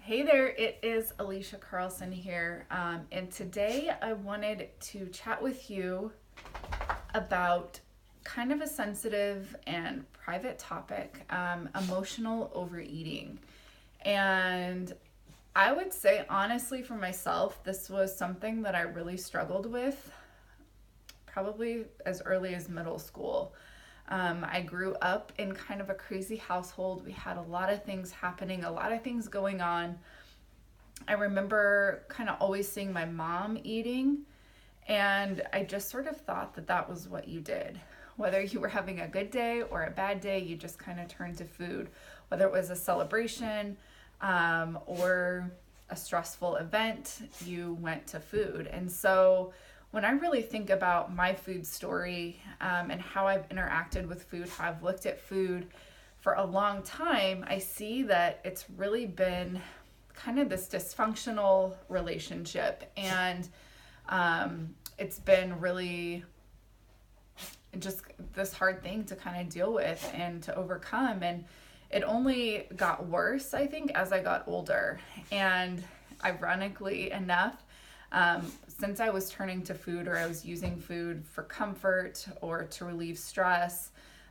Hey there, it is Alicia Carlson here, and today I wanted to chat with you about kind of a sensitive and private topic, emotional overeating. And I would say, honestly, for myself, this was something that I really struggled with probably as early as middle school. I grew up in kind of a crazy household. We had a lot of things happening, a lot of things going on. I remember kind of always seeing my mom eating, and I just sort of thought that that was what you did. Whether you were having a good day or a bad day, you just kind of turned to food. Whether it was a celebration or a stressful event, you went to food. And so when I really think about my food story and how I've interacted with food, how I've looked at food for a long time, I see that it's really been kind of this dysfunctional relationship. And it's been really just this hard thing to kind of deal with and to overcome. And it only got worse, I think, as I got older. And ironically enough, since I was turning to food, or I was using food for comfort or to relieve stress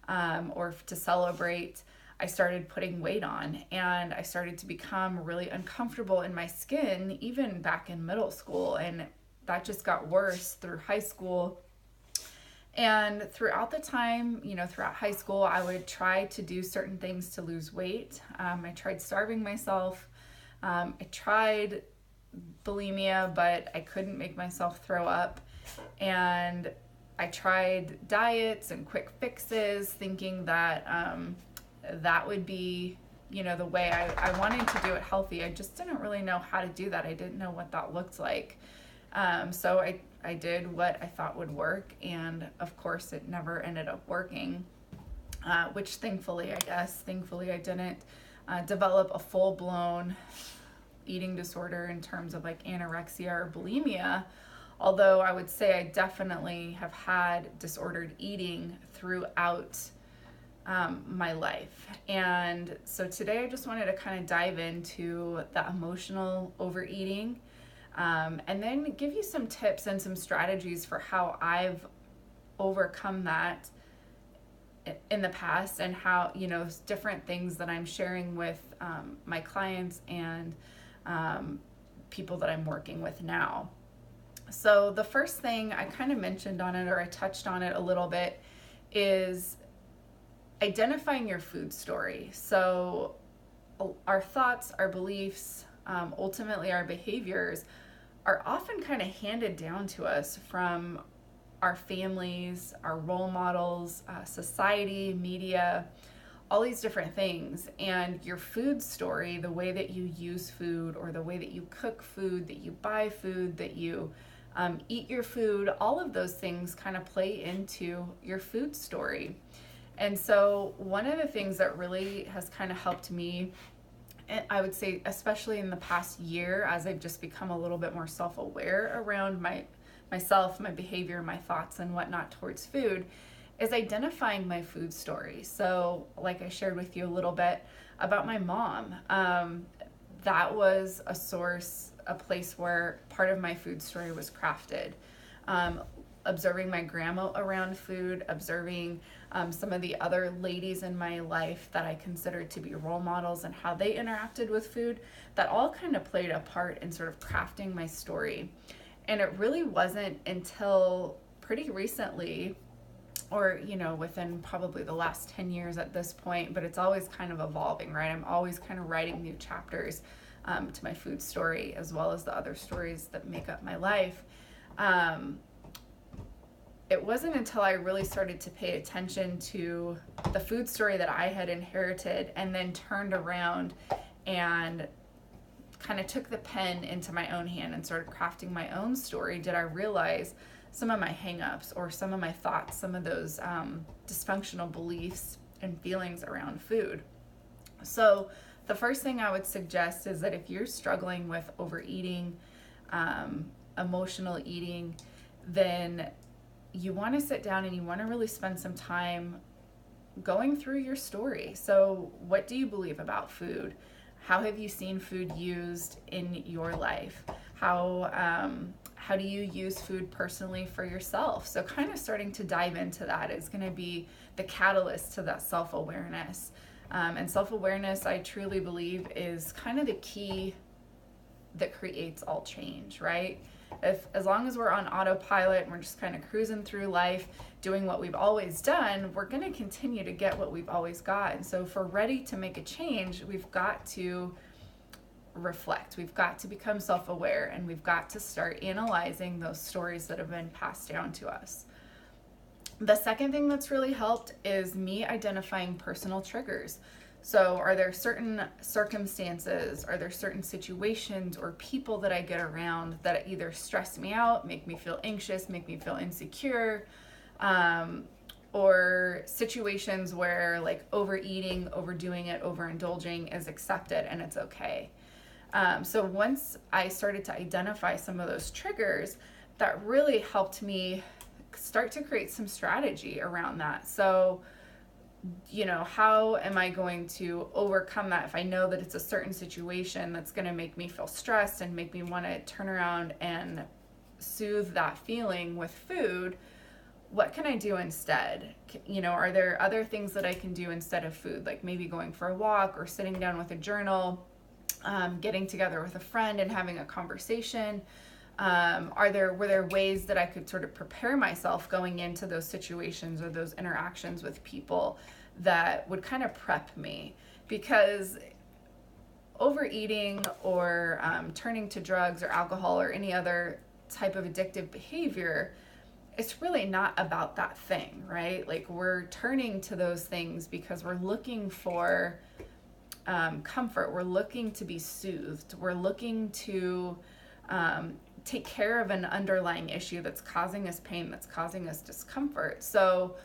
or to celebrate, I started putting weight on, and I started to become really uncomfortable in my skin, even back in middle school. And that just got worse through high school. And throughout the time, throughout high school, I would try to do certain things to lose weight. I tried starving myself. I tried bulimia, but I couldn't make myself throw up. And I tried diets and quick fixes, thinking that that would be, the way I wanted to do it healthy. I just didn't really know how to do that. I didn't know what that looked like. So I did what I thought would work, and of course it never ended up working, which thankfully I didn't develop a full-blown eating disorder in terms of like anorexia or bulimia, although I would say I definitely have had disordered eating throughout my life. And so today I just wanted to kind of dive into the emotional overeating, and then give you some tips and some strategies for how I've overcome that in the past, and how, different things that I'm sharing with my clients and people that I'm working with now. So the first thing I kind of mentioned on it, or I touched on it a little bit, is identifying your food story. So our thoughts, our beliefs, ultimately our behaviors are often kind of handed down to us from our families, our role models, society, media, all these different things. And your food story, the way that you use food, or the way that you cook food, that you buy food, that you eat your food, all of those things kind of play into your food story. And so one of the things that really has kind of helped me, and I would say especially in the past year, as I've just become a little bit more self-aware around myself, my behavior, my thoughts and whatnot towards food, is identifying my food story. So like I shared with you a little bit about my mom, that was a source, a place where part of my food story was crafted. Observing my grandma around food, observing some of the other ladies in my life that I considered to be role models and how they interacted with food, that all kind of played a part in sort of crafting my story. And it really wasn't until pretty recently, or within probably the last 10 years at this point, but it's always kind of evolving, right? I'm always kind of writing new chapters to my food story, as well as the other stories that make up my life. It wasn't until I really started to pay attention to the food story that I had inherited, and then turned around and kind of took the pen into my own hand and started crafting my own story, did I realize some of my hang-ups, or some of my thoughts, some of those dysfunctional beliefs and feelings around food. So the first thing I would suggest is that if you're struggling with overeating, emotional eating, then you want to sit down and you want to really spend some time going through your story. So what do you believe about food? How have you seen food used in your life? How do you use food personally for yourself? So kind of starting to dive into that is going to be the catalyst to that self-awareness. And self-awareness, I truly believe, is kind of the key that creates all change, right? As long as we're on autopilot and we're just kind of cruising through life, doing what we've always done, we're going to continue to get what we've always got. And so if we're ready to make a change, we've got to reflect. We've got to become self-aware, and we've got to start analyzing those stories that have been passed down to us. The second thing that's really helped is me identifying personal triggers. So are there certain circumstances, are there certain situations or people that I get around that either stress me out, make me feel anxious, make me feel insecure, or situations where like overeating, overdoing it, overindulging is accepted and it's okay. So once I started to identify some of those triggers, that really helped me start to create some strategy around that. So, how am I going to overcome that if I know that it's a certain situation that's going to make me feel stressed and make me want to turn around and soothe that feeling with food? What can I do instead? Are there other things that I can do instead of food, like maybe going for a walk or sitting down with a journal, getting together with a friend and having a conversation? Were there ways that I could sort of prepare myself going into those situations or those interactions with people that would kind of prep me? Because overeating or turning to drugs or alcohol or any other type of addictive behavior, it's really not about that thing, right? Like, we're turning to those things because we're looking for comfort. We're looking to be soothed. We're looking to take care of an underlying issue that's causing us pain, that's causing us discomfort. So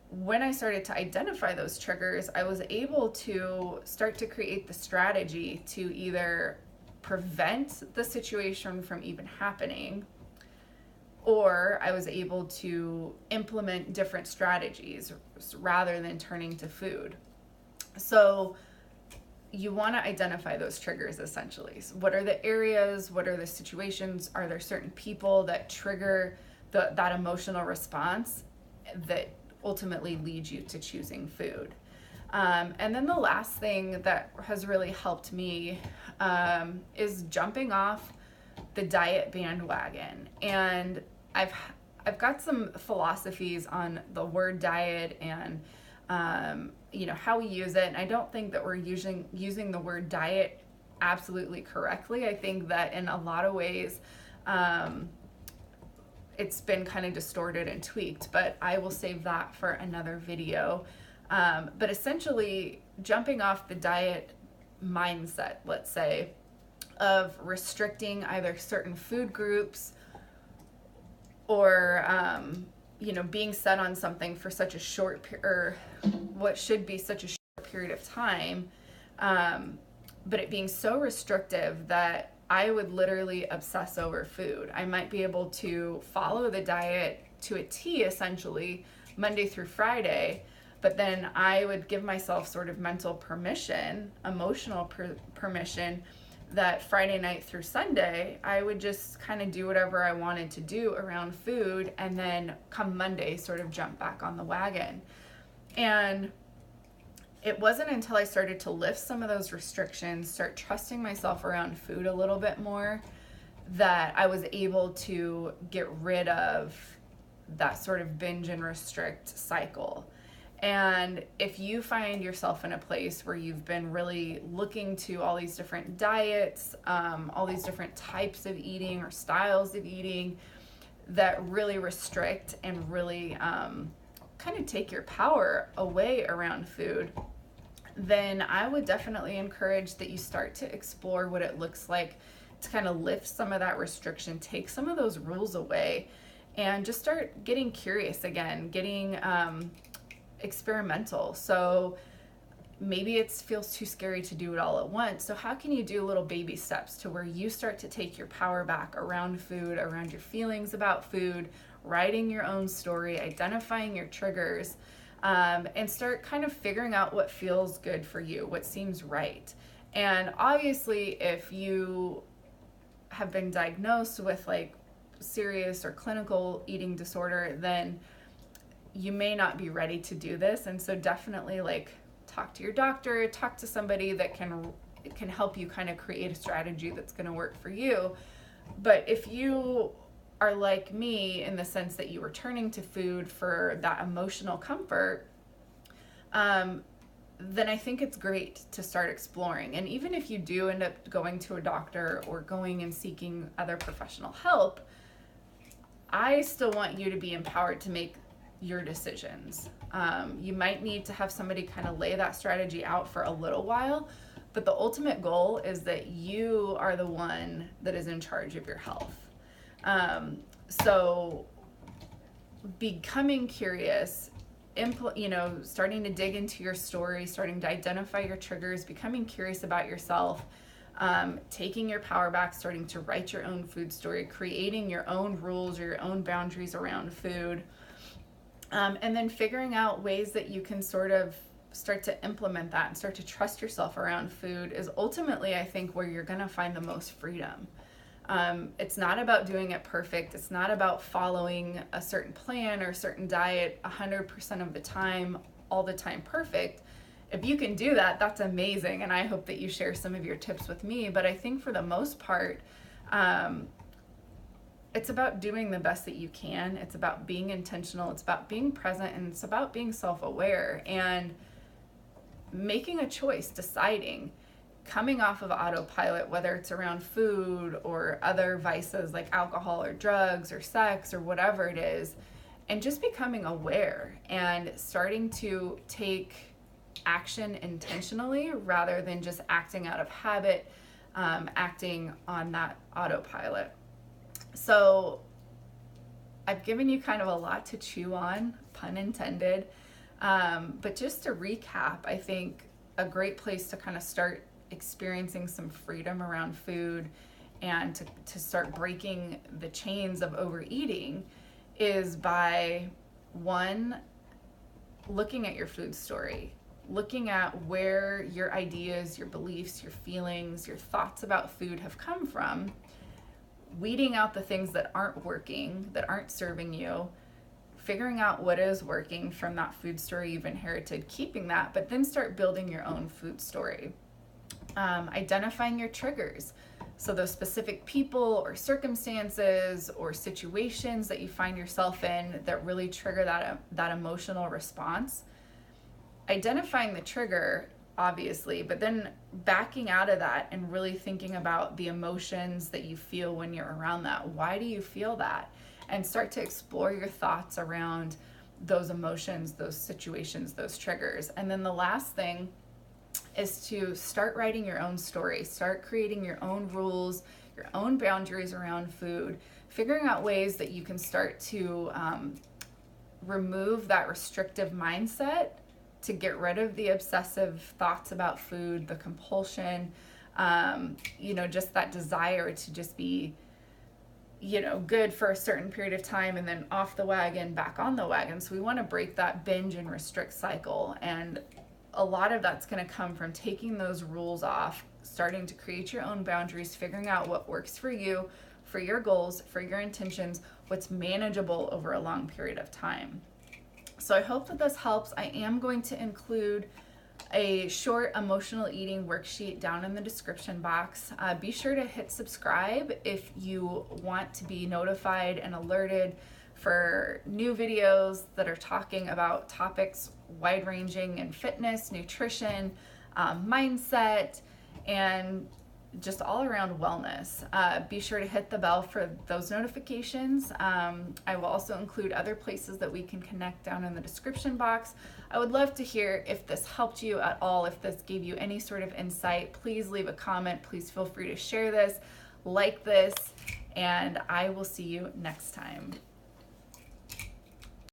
when I started to identify those triggers, I was able to start to create the strategy to either prevent the situation from even happening, or I was able to implement different strategies rather than turning to food. So you want to identify those triggers essentially. So what are the areas? What are the situations? Are there certain people that trigger that emotional response that ultimately leads you to choosing food? And then the last thing that has really helped me is jumping off the diet bandwagon. And I've got some philosophies on the word diet and how we use it. And I don't think that we're using the word diet absolutely correctly. I think that in a lot of ways, it's been kind of distorted and tweaked, but I will save that for another video. But essentially, jumping off the diet mindset, let's say, of restricting either certain food groups or being set on something for such a short or what should be such a short period of time, but it being so restrictive that I would literally obsess over food. I might be able to follow the diet to a T, essentially, Monday through Friday, but then I would give myself sort of mental permission, emotional permission, that Friday night through Sunday, I would just kind of do whatever I wanted to do around food, and then come Monday, sort of jump back on the wagon. And it wasn't until I started to lift some of those restrictions, start trusting myself around food a little bit more, that I was able to get rid of that sort of binge and restrict cycle. And if you find yourself in a place where you've been really looking to all these different diets, all these different types of eating or styles of eating that really restrict and really kind of take your power away around food, then I would definitely encourage that you start to explore what it looks like to kind of lift some of that restriction, take some of those rules away, and just start getting curious again, getting experimental. So maybe it feels too scary to do it all at once. So how can you do little baby steps to where you start to take your power back around food, around your feelings about food, writing your own story, identifying your triggers, and start kind of figuring out what feels good for you, what seems right. And obviously, if you have been diagnosed with like serious or clinical eating disorder, then you may not be ready to do this. And so definitely like talk to your doctor, talk to somebody that can help you kind of create a strategy that's going to work for you. But if you are like me in the sense that you were turning to food for that emotional comfort, then I think it's great to start exploring. And even if you do end up going to a doctor or going and seeking other professional help, I still want you to be empowered to make your decisions. You might need to have somebody kind of lay that strategy out for a little while, but the ultimate goal is that you are the one that is in charge of your health. So becoming curious, starting to dig into your story, starting to identify your triggers, becoming curious about yourself, taking your power back, starting to write your own food story, creating your own rules or your own boundaries around food, and then figuring out ways that you can sort of start to implement that and start to trust yourself around food is ultimately, I think, where you're going to find the most freedom. It's not about doing it perfect. It's not about following a certain plan or a certain diet 100% of the time, all the time perfect. If you can do that, that's amazing. And I hope that you share some of your tips with me. But I think for the most part, it's about doing the best that you can. It's about being intentional. It's about being present, and it's about being self-aware and making a choice, deciding, coming off of autopilot, whether it's around food or other vices like alcohol or drugs or sex or whatever it is, and just becoming aware and starting to take action intentionally rather than just acting out of habit, acting on that autopilot. So I've given you kind of a lot to chew on, pun intended. But just to recap, I think a great place to kind of start experiencing some freedom around food and to start breaking the chains of overeating is by, one, looking at your food story, looking at where your ideas, your beliefs, your feelings, your thoughts about food have come from, weeding out the things that aren't working, that aren't serving you, figuring out what is working from that food story you've inherited, keeping that, but then start building your own food story. Identifying your triggers. So those specific people or circumstances or situations that you find yourself in that really trigger that emotional response. Identifying the trigger, obviously, but then backing out of that and really thinking about the emotions that you feel when you're around that. Why do you feel that? And start to explore your thoughts around those emotions, those situations, those triggers. And then the last thing is to start writing your own story, start creating your own rules, your own boundaries around food, figuring out ways that you can start to remove that restrictive mindset to get rid of the obsessive thoughts about food, the compulsion, just that desire to just be, good for a certain period of time and then off the wagon, back on the wagon. So we want to break that binge and restrict cycle. And a lot of that's going to come from taking those rules off, starting to create your own boundaries, figuring out what works for you, for your goals, for your intentions, what's manageable over a long period of time. So I hope that this helps. I am going to include a short emotional eating worksheet down in the description box. Be sure to hit subscribe if you want to be notified and alerted for new videos that are talking about topics wide-ranging in fitness, nutrition, mindset, and just all around wellness. Be sure to hit the bell for those notifications. I will also include other places that we can connect down in the description box. I would love to hear if this helped you at all, if this gave you any sort of insight. Please leave a comment. Please feel free to share this, like this, and I will see you next time.